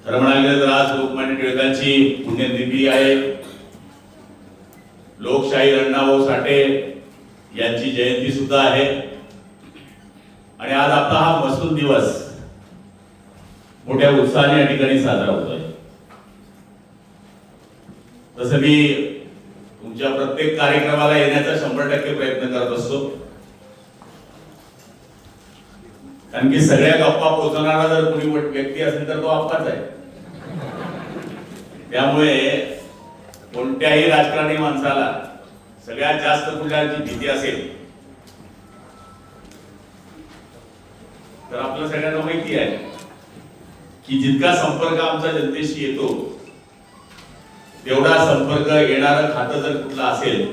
खरं म्हणाले तर आज लोकमान्य टिळकांची पुण्यतिथी आहे. लोकशाहीर अण्णाभाऊ साठे यांची जयंती सुद्धा आहे आणि आज आपला हा महसूल दिवस मोठ्या उत्साहाने या ठिकाणी साजरा होतोय. तसं मी तुमच्या प्रत्येक कार्यक्रमाला येण्याचा 100% प्रयत्न करत असतो, कारण की सगळ्या गप्पा पोहोचवणारा जर कोणी व्यक्ती असेल तर तो आप्पाच आहे. त्यामुळे कोणत्याही राजकारणी माणसाला सगळ्यात जास्त कुठल्याची भीती असेल तर आपल्या सगळ्यांना माहिती आहे की जितका संपर्क आमचा जनतेशी येतो तेवढा संपर्क येणारं खातं जर कुठलं असेल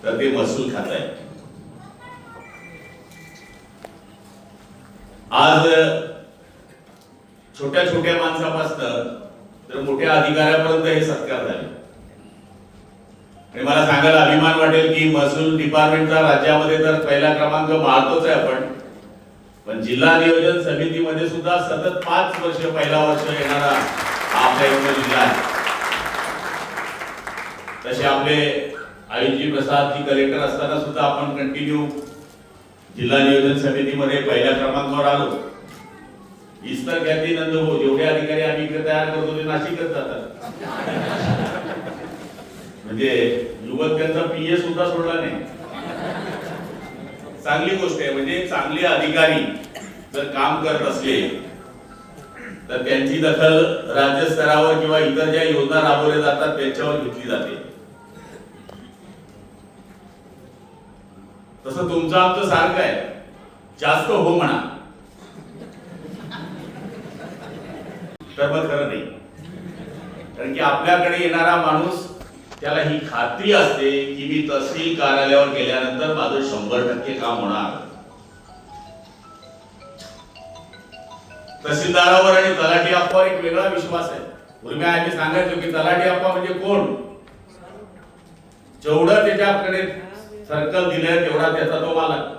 तर ते महसूल खातं आहे. आज छोट्या छोट्या माणसापासून तर मोठ्या अधिकाऱ्यापर्यंत हे सत्कार झाले आणि मला सांगायला अभिमान वाटेल की महसूल डिपार्टमेंटचा राज्यामध्ये तर पहिला क्रमांक मारतोच आहे आपण, पण जिल्हा नियोजन समितीमध्ये सुद्धा सतत 5 वर्ष पहिला वर्ष येणारा आपल्या इथला जिल्हा आहे. तसे आपले आयुषजी प्रसाद जी कलेक्टर असताना सुद्धा आपण कंटिन्यू जिल्हा नियोजन समितीमध्ये पहिल्या क्रमांकावर आलो. ईस्टर ख्याती नंदभाऊ जेवढे अधिकारी आम्ही इकडे तयार करतो ते नाशिकच जातात. म्हणजे युवक त्यांचा पीए सुद्धा सोडला नाही. चांगली गोष्ट आहे. म्हणजे चांगले अधिकारी जर काम करत असले तर त्यांची दखल राज्य स्तरावर किंवा इतर ज्या योजना राबवल्या जातात त्यांच्यावर घेतली जाते. तसं तुमचं आमचं सारखं आहे, जास्त हो म्हणा तर मग खरं नाही. कारण की आपल्याकडे येणारा माणूस त्याला ही खात्री असते की मी तहसील कार्यालयावर गेल्यानंतर माझं 100% काम होणार. तहसीलदारावर आणि तलाठी अप्पावर एक वेगळा विश्वास आहे. पूर्वी आम्ही सांगायचो की तलाठी अप्पा म्हणजे कोण, जेवढं त्याच्याकडे सर्कल दिलंय तेवढा त्याचा तो मालक.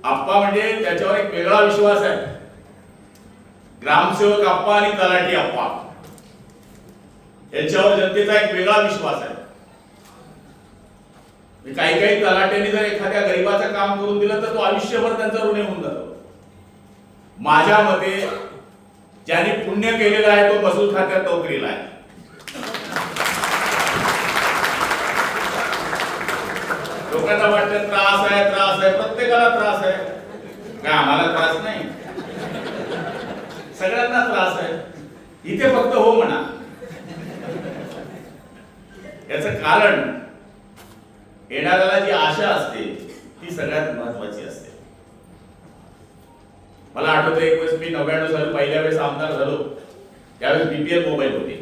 अप्पा म्हणजे त्याच्यावर एक वेगळा विश्वास आहे. ग्रामसेवक अप्पा आणि तलाठी अप्पा यांच्यावर जनतेचा एक वेगळा विश्वास आहे. काही काही तलाट्यांनी जर एखाद्या गरीबाचं काम करून दिलं तर तो आयुष्यभर त्यांचा ऋणी होऊन जातो. माझ्या मते ज्यांनी पुण्य केलेलं आहे तो महसूल खात्यात नोकरीला आहे. लोकांना वाटतं त्रास आहे, प्रत्येकाला त्रास आहे. काय आम्हाला त्रास नाही, सगळ्यांना त्रास आहे. इथे फक्त हो म्हणा. याचं कारण येणाऱ्याला जी आशा असते ती सगळ्यात महत्वाची असते. मला आठवतं एक वेळेस मी 99 साली पहिल्या वेळेस आमदार झालो त्यावेळेस बीपीएल मोबाईल होते.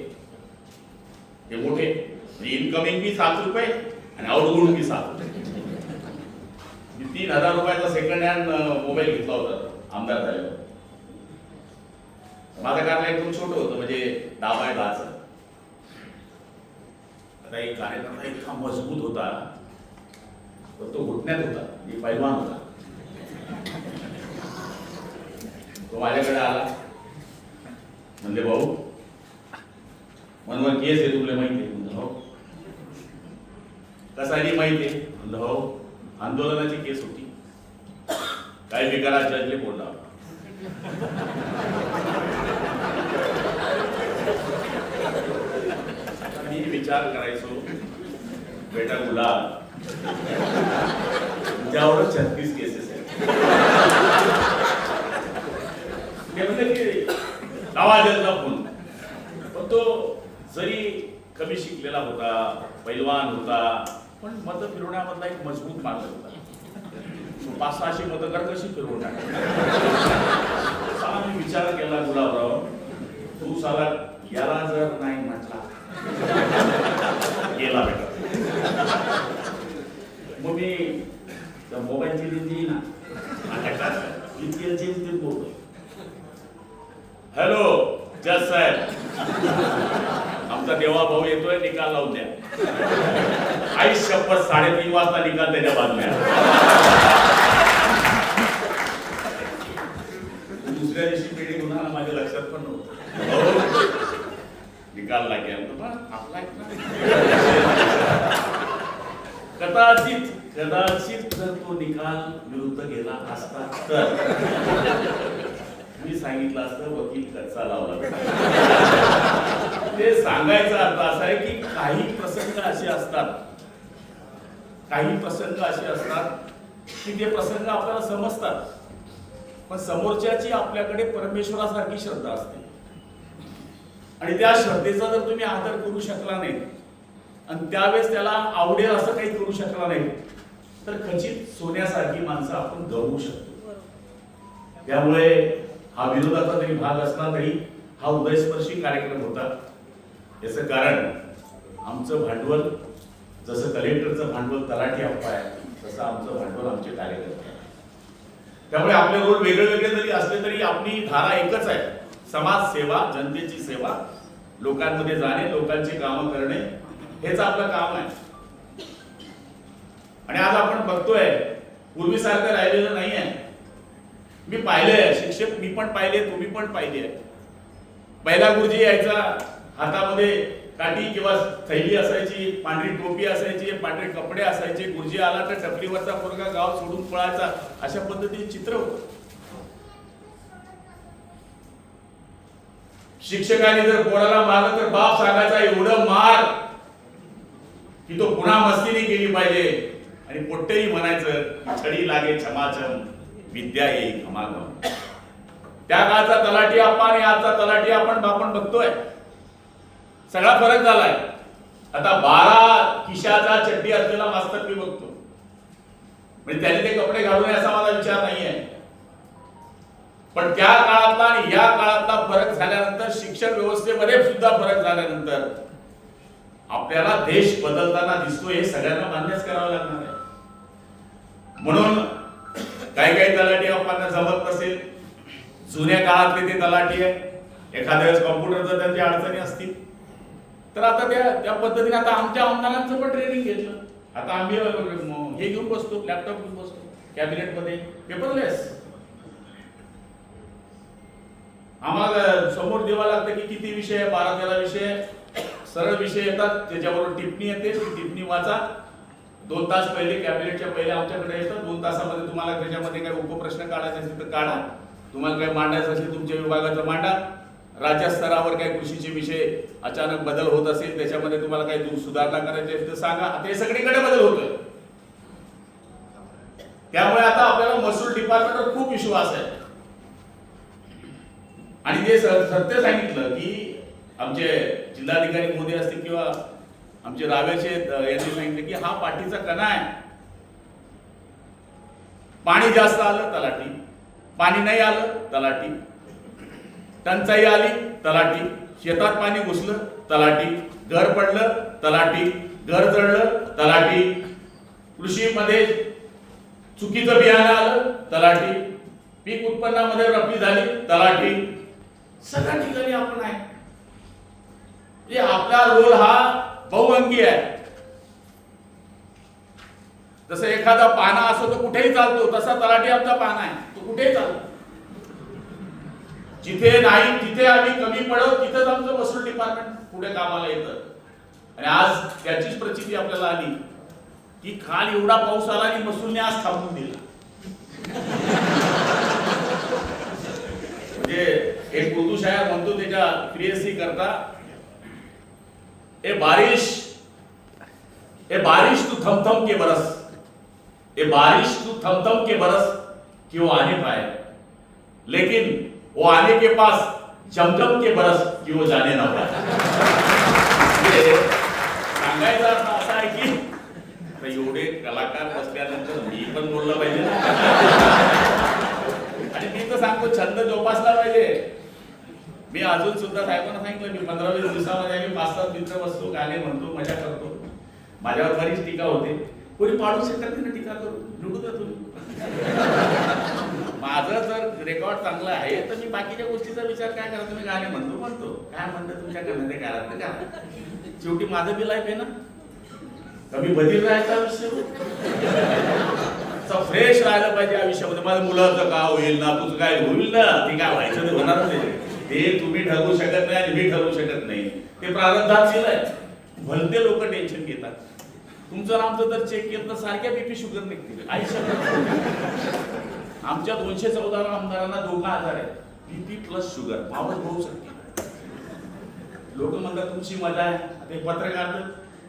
हे मोठे इनकमिंग बी 7 रुपये आणि आउटगोइंग बी 7 रुपये. 3000 रुपयाचा सेकंड हँड मोबाईल घेतला होता आमदार झाल्यावर. माझं कारण एकदम छोटं होतं, म्हणजे 10x10चं. आता एक कार्यक्रम इतका मजबूत होता तर तो घुटण्यात होता, मी पैलवान होता. तो माझ्याकडे आला, म्हणजे भाऊ मनवर केस आहे तुला माहिती आहे? म्हणलं हो. कसाली माहिती आहे? म्हणलं हो, आंदोलनाची केस होती, काही बिकारा जजले बोलला. मी विचार करायचो बेटा गुलाब तुझ्यावर 36 केसेस आहेत. की आवाजाचा फोन. पण तो जरी कमी शिकलेला होता, पैलवान होता, पण मत फिरवण्यामधला एक मजबूत मार्ग होता. 500-600 मतदार कशी फिरवणार? साला मी विचार केला गुलाबराव, तू साला याला जर नाही म्हटला गेला बेटा. मग मी मोबाईलची लिंक ना बोलतो. हॅलो जज साहेब, आमचा देवा भाऊ येतोय, निकाल लावून द्या. आई शपथ 3:30 वाजता निकाल त्याच्या बातम्या. दुसऱ्या दिवशी मीटिंग होणार माझ्या लक्षात पण नव्हतं. निकाल लागेल आपला कदाचित जर तो निकाल विरुद्ध गेला असता तर मी सांगितलं असतं वकील कच्चा लावला. ते सांगायचा अर्थ असा आहे की काही प्रसंग असे असतात की ते प्रसंग आपल्याला समजतात, पण समोरच्याची आपल्याकडे परमेश्वरासारखी श्रद्धा असते आणि त्या श्रद्धेचा जर तुम्ही आदर करू शकला नाही आणि त्यावेळेस त्याला आवडेल असं काही करू शकला नाही तर खचित सोन्यासारखी माणसं आपण गवू शकतो. त्यामुळे हा विरोधाचा जरी भाग असला तरी हा उदयस्पर्शी कार्यक्रम होता. याचं कारण आमचं भांडवल जसं कलेक्टरचं भांडवल तलाठी अप्पा आहे तसं आमचं भांडवल आमचे कार्यकर्ते आहे. त्यामुळे आपले रोल वेगळे वेगळे जरी असले तरी आपली धारा एकच आहे, समाज सेवा, जनतेची सेवा, लोकांमध्ये जाणे, लोकांची कामं करणे हेच आपलं काम आहे. आणि आज आपण बघतोय पूर्वीसारखं राहिलेलं नाही आहे. मी पाहिलंय, शिक्षक मी पण पाहिले, तुम्ही पण पाहिले. पहिला गुरुजी यायचा, हातामध्ये काठी किंवा थैली असायची, पांढरी टोपी असायची, पांढरे कपडे असायचे. गुरुजी आला तर टपरीवरचा पोरगा गाव सोडून पळायचा. अशा पद्धतीने चित्र होतं. शिक्षकाने जर पोराला मारलं तर बाप सांगायचा एवढं मार की तो पुन्हा मस्तीने केली पाहिजे. आणि पोट्टेही म्हणायचं छडी लागे छमाछम, विद्या येई घमाघम. त्या काळचा तलाठी अप्पा आणि आजचा तलाठी आपण बघतोय, सगळा फरक झालाय. आता 12 खिशाचा चड्डी असलेला मास्तर मी बघतो, म्हणजे त्याने ते कपडे घालू नये असा माझा विचार नाहीये. पण त्या काळातला आणि या काळातला फरक झाल्यानंतर, शिक्षण व्यवस्थेमध्ये सुद्धा फरक झाल्यानंतर आपल्याला देश बदलताना दिसतो हे सगळ्यांना मान्यच करावं लागणार आहे. म्हणून काही तलाठी अप्पांना जमत नसेल, जुन्या काळातले ते तलाठी आहे, एखाद्या वेळेस कॉम्प्युटरचं त्यांच्या अडचणी असतील तर आता त्या पद्धतीने आता आमच्या आमदारांचं पण ट्रेनिंग घेतलं. आता आम्ही हे घेऊन बसतो, लॅपटॉप घेऊन बसतो कॅबिनेटमध्ये, पेपरलेस. आम्हाला समोर द्यावं लागतं की किती विषय आहे, 12-13 विषय, सरळ विषय येतात, त्याच्याबरोबर टिप्पणी येते, टिप्पणी वाचा. 2 तास पहिले, कॅबिनेटच्या पहिले आमच्याकडे येतं. 2 तासामध्ये तुम्हाला त्याच्यामध्ये काही उपप्रश्न काढायचे असतील तर काढा, तुम्हाला काही मांडायचं असेल तुमच्या विभागाचं मांडा. राज्य स्तरावर काही कृषीचे विषय अचानक बदल होत असेल, त्याच्यामध्ये तुम्हाला काही सुधारणा करायची असेल तर सांगा. ते सगळीकडे बदल होतोय. त्यामुळे आता आपल्याला महसूल डिपार्टमेंटवर खूप विश्वास आहे. आणि ते सत्य सांगितलं की आमचे जिल्हाधिकारी मोदी असतील किंवा आमचे रावेचे यांनी सांगितलं की हा पाठीचा कणा आहे. पाणी जास्त आलं तलाठी, पाणी नाही आलं तलाठी, टंचाई आली तलाठी, शेतात पाणी घुसलं तलाठी, घर पडलं तलाठी, घर जळलं तलाठी, कृषीमध्ये चुकीचं बियाणं आलं तलाठी, पीक उत्पन्नामध्ये रफी झाली तलाठी. सगळ्या ठिकाणी आपण आहे. आपला रोल हा बहुअंगी आहे. जसं एखादा पाना असो तो कुठेही चालतो, तसा तलाठी आमचा पाना आहे, तो कुठेही चालतो. जिथे नाही तिथे आम्ही कमी पडतो, तिथेच आमचं महसूल डिपार्टमेंट पुढे कामाला येतं. आणि आज त्याचीच प्रचिती आपल्याला आली की काल एवढा पाऊस आला आणि महसूलने आज थांबून दिला. म्हणजे एक उर्दू शायर म्हणतो त्याच्या प्रियसी करता, ए बारिश तू थम के बरस, ए बारिश तू थम के बरस कि वो आने पाए, लेकिन वो आने के पास जमजम के बरस कि वो जाने ना पाए. सांगायचा अर्थ असा आहे की एवढे कलाकार बसल्यानंतर मी पण बोललं पाहिजे ना. आणि मी तर सांगतो छंद जोपासला पाहिजे. मी अजून सुद्धा साहेबांना सांगितलं, मी 15-20 दिवसामध्ये आम्ही 5-7 मित्र बसतो, गाणे म्हणतो, मजा करतो. माझ्यावर बरीच टीका होते, कोणी पाडू शकत नाही ना टीका करू, निवडू द्या तुम्ही. माझं जर रेकॉर्ड चांगलं आहे तर मी बाकीच्या गोष्टीचा विचार काय करा, तुम्ही गाणे म्हणतो काय म्हणतो तुमच्याकडनं ते करा ते करा. शेवटी माझं बी लाईफ आहे ना, कमी बदल राहायचा विषय. फ्रेश राहिलं पाहिजे आयुष्यामध्ये. माझ्या मुलाचं का होईल ना, तुझं काय होईल ना, ते काय व्हायचं ते होणार नाही. ते तुम्ही ठरवू शकत नाही आणि मी ठरवू शकत नाही. ते प्रारब्धात दिलंय. भलते लोक टेन्शन घेतात. तुमचं आमचं जर चेक केलं तर सारख्या बीपी शुगर निघतील आयुष्यात. आमच्या 214 आमदारांना दोघा आजार आहे, बीपी प्लस शुगर. पावर होऊ शकते. लोक म्हणतात तुमची मजा आहे, ते पत्रकार तर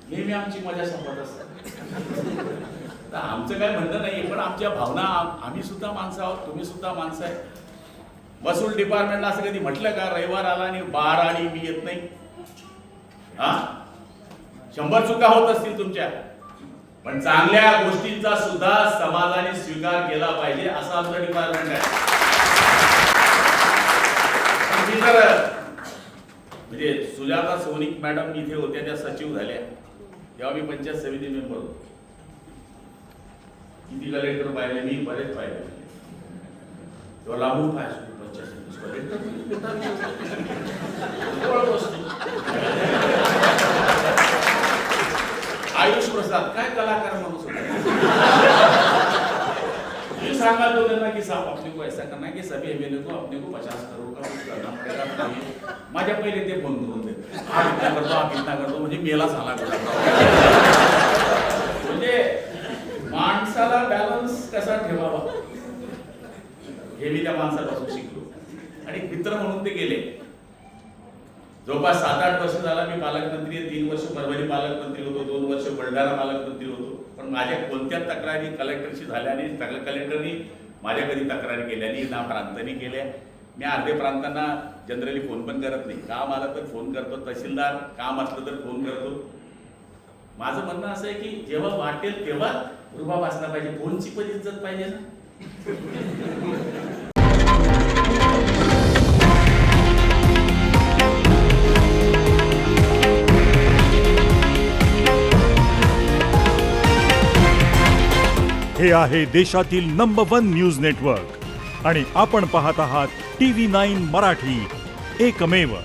नेहमी आमची मजा संपत असतात. तर आमचं काय म्हणणं नाही, पण आमच्या भावना, आम्ही सुद्धा माणसं आहोत, तुम्ही सुद्धा माणसं आहे. महसूल डिपार्टमेंटला असं कधी म्हटलं का रविवार आला आणि बार आली मी येत नाही? हा, 100 चुका होत असतील तुमच्या, पण चांगल्या गोष्टींचा सुद्धा समाजाने स्वीकार केला पाहिजे असं आमचं डिपार्टमेंट आहे. म्हणजे सुजाता सोनिक मॅडम इथे होत्या, त्या सचिव झाल्या तेव्हा मी पंचायत समिती मेंबर होतो. किती कलेक्टर पाहिले मी, बरेच पाहिले. तेव्हा लागू पाहिजे पंचायत आयुष प्रसाद काय कलाकार माणूस होता. सांगा तो त्यांना की साहब अपने को ऐसा करना है कि सभी एमएलए को अपने को 50 करोड़ का कुछ करना पड़ेगा. माझ्या पहिले ते फोन करून देते, हा इतना करतो, हा इतना करतो, म्हणजे मेला झाला. म्हणजे माणसाला बॅलन्स कसा ठेवावा हे मी त्या माणसापासून शिकलो. आणि मित्र म्हणून ते गेले. जवळपास 7-8 वर्ष झाला मी पालकमंत्री आहे. 3 वर्ष परभणी पालकमंत्री होतो, 2 वर्ष बुलढाणा पालकमंत्री होतो. पण माझ्या कोणत्या तक्रारी कलेक्टरशी झाल्या नाही. कलेक्टरनी माझ्या कधी तक्रारी केल्या नाही, ना प्रांतांनी केल्या. मी अर्धे प्रांतांना जनरली फोन पण करत नाही. काम आलं तर फोन करतो, तहसीलदार काम असलं तर फोन करतो. माझं म्हणणं असं आहे की जेव्हा वाटेल तेव्हा रुबाब असला पाहिजे, फोनची पण इज्जत पाहिजे ना. हे आहे देशातील नंबर 1 न्यूज नेटवर्क आणि आपण पाहत आहात TV9 मराठी, एकमेव.